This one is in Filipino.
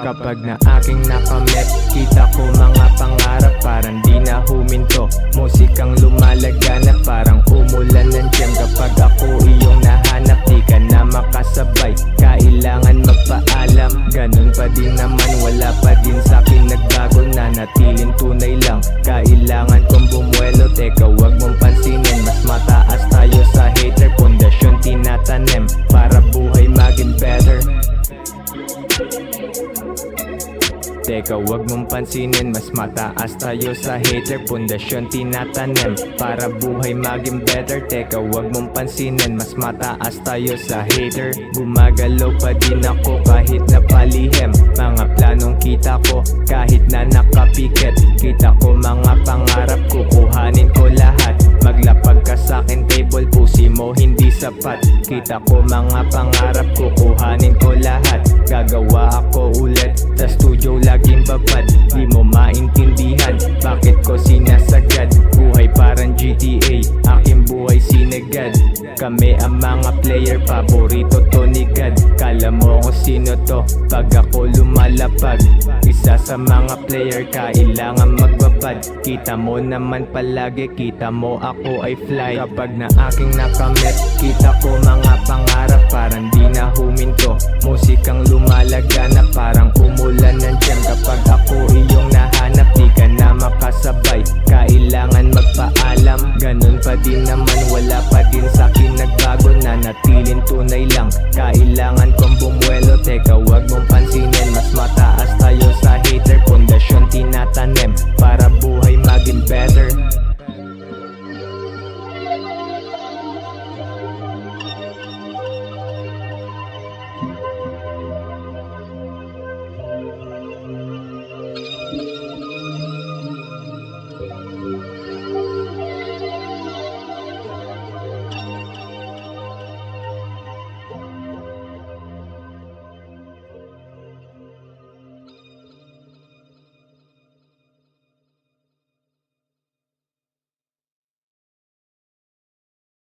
Kapag na aking nakamit, kita ko mga pangarap parang di na huminto. Musikang lumalaganap parang umulan ng tiyem. Kapag ako iyong nahanap, di ka na makasabay, kailangan magpaalam. Ganun pa din naman, wala pa din sa'kin nagbago, nanatiling tunay lang. Kailangan kong bumuelo, teka wag mong pansinin, mas mataas tayo sa hater. Pundasyon tinatanim para buhay maging better. Teka wag mong pansinin, mas mataas tayo sa hater. Pundasyon tinatanim para buhay maging better. Teka wag mong pansinin, mas mataas tayo sa hater. Gumagalaw pa din ako kahit napalihim, mga planong kita ko kahit na nakapikit. Kita ko mga pangarap, kukuhanin ko lahat. Maglapag ka sa'kin table, pusi mo hindi sapat. Kita ko mga pangarap, kukuhanin ko lahat. Gagawa ako ulit sa studio, laging babad. Di mo maintindihan bakit ko sinasagad. Buhay parang GTA, aking buhay sinagad. Kami ang mga player, paborito to ni God. Kala mo kung sino to pag ako lumalapag. Isa sa mga player, kailangan magbabad. Kita mo naman palagi, kita mo ako ay fly. Kapag na aking nakamit, kita ko mga pangarap parang di na huminto. Musikang lumalaganap parang umulan ng tiyem. Kapag ako iyong nahanap, di ka na makasabay, kailangan magpaalam. Ganun pa din naman, wala pa din sa'kin nagbago, nanatiling tunay lang.